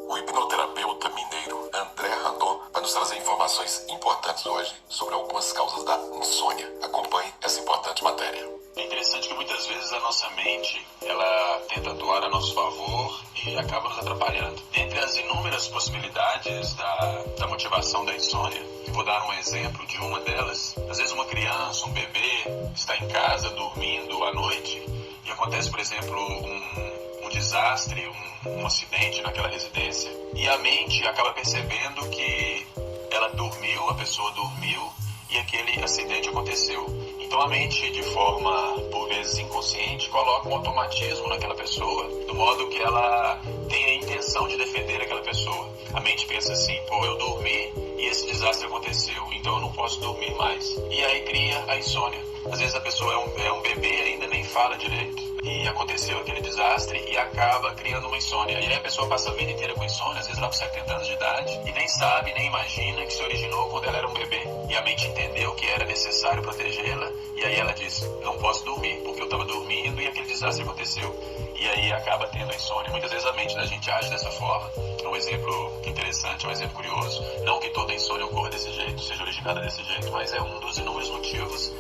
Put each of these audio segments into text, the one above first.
O hipnoterapeuta mineiro André Randon vai nos trazer informações importantes hoje sobre algumas causas da insônia. Acompanhe essa importante matéria. É interessante que muitas vezes a nossa mente, ela tenta atuar a nosso favor e acaba nos atrapalhando. Dentre as inúmeras possibilidades da motivação da insônia, eu vou dar um exemplo de uma delas. Às vezes uma criança, um bebê, está em casa dormindo à noite e acontece, por exemplo, um desastre, um acidente naquela residência. E a mente acaba percebendo que ela dormiu, a pessoa dormiu e aquele acidente aconteceu. Então a mente, de forma, por vezes, inconsciente, coloca um automatismo naquela pessoa, do modo que ela tem a intenção de defender aquela pessoa. A mente pensa assim, eu dormi e esse desastre aconteceu, então eu não posso dormir mais. E aí cria a insônia. Às vezes a pessoa é um bebê e ainda nem fala direito. E aconteceu aquele desastre e acaba criando uma insônia. E aí a pessoa passa a vida inteira com insônia, às vezes lá com 70 anos de idade, e nem sabe, nem imagina que se originou quando ela era um bebê. E a mente entendeu que era necessário protegê-la, e aí ela diz, não posso dormir, porque eu estava dormindo e aquele desastre aconteceu. E aí acaba tendo a insônia. Muitas vezes a mente da gente age dessa forma. É um exemplo interessante, é um exemplo curioso. Não que toda insônia ocorra desse jeito, seja originada desse jeito, mas é um dos inúmeros motivos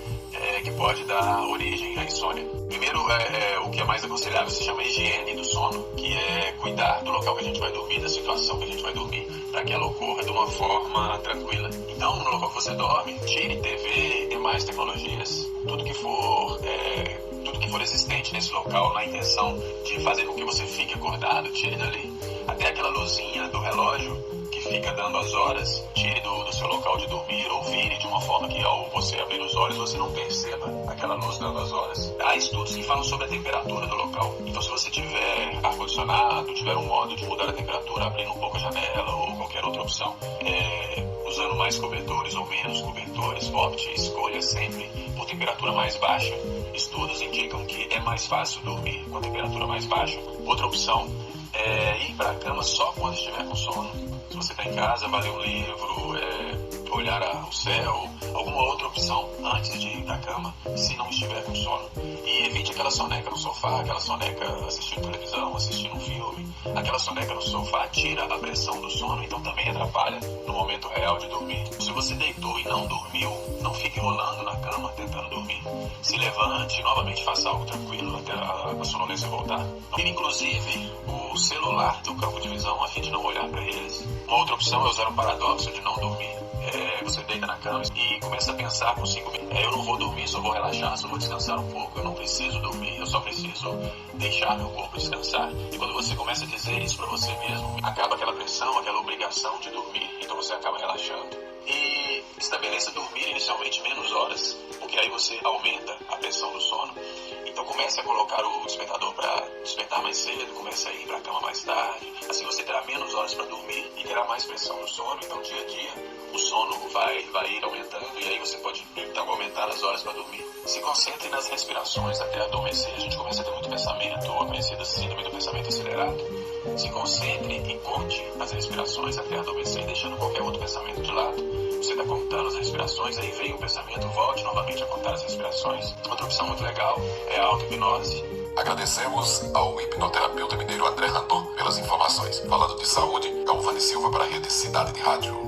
que pode dar origem à insônia. Primeiro, o que é mais aconselhável se chama higiene do sono, que é cuidar do local que a gente vai dormir, da situação que a gente vai dormir, para que ela ocorra de uma forma tranquila. Então, no local que você dorme, tire TV, demais tecnologias, tudo que for existente nesse local, na intenção de fazer com que você fique acordado, tire dali. Até aquela luzinha do relógio que fica dando as horas, tire do seu local de dormir ou vire de uma forma que ao você abrir os olhos você não perceba aquela luz dando as horas. Há estudos que falam sobre a temperatura do local. Então se você tiver ar-condicionado, tiver um modo de mudar a temperatura, abrindo um pouco a janela ou qualquer outra opção, usando mais cobertores ou menos cobertores, opte, escolha sempre por temperatura mais baixa. Estudos indicam que é mais fácil dormir com a temperatura mais baixa. Outra opção é ir para a cama só quando estiver com sono. Se você está em casa, vai ler um livro, olhar o céu, alguma outra opção antes de ir para a cama, se não estiver com sono. E evite aquela soneca no sofá, aquela soneca assistindo televisão, assistindo um filme. Aquela soneca no sofá tira a pressão do sono, então também atrapalha no momento real de dormir. Se você deitou e não dormiu, não fique rolando na cama tentando dormir. Se levante e novamente faça algo tranquilo até a sonolência voltar. Tire inclusive o celular do campo de visão a fim de não olhar para eles. Uma outra opção é usar o paradoxo de não dormir. Você deita na cama e começa a pensar consigo mesmo. Eu não vou dormir, só vou relaxar, só vou descansar um pouco. Eu não preciso dormir, eu só preciso deixar meu corpo descansar. E quando você começa a dizer isso para você mesmo, acaba aquela pressão, aquela obrigação de dormir. Então você acaba relaxando. E estabeleça dormir inicialmente menos horas, porque aí você aumenta a pressão do sono. Então comece a colocar o despertador para despertar mais cedo, comece a ir para a cama mais tarde. Assim você terá menos horas para dormir e terá mais pressão no sono. Então dia a dia o sono vai ir aumentando e aí você pode então aumentar as horas para dormir. Se concentre nas respirações até adormecer. A gente começa a ter muito pensamento, a conhecida síndrome do pensamento acelerado. Se concentre e conte as respirações até adormecer, deixando qualquer outro pensamento de lado. Você está contando as respirações, aí vem o pensamento, volte novamente a contar as respirações. Outra opção muito legal é a auto-hipnose. Agradecemos ao hipnoterapeuta mineiro André Randon pelas informações. Falando de saúde, Galvani Silva para a Rede Cidade de Rádio.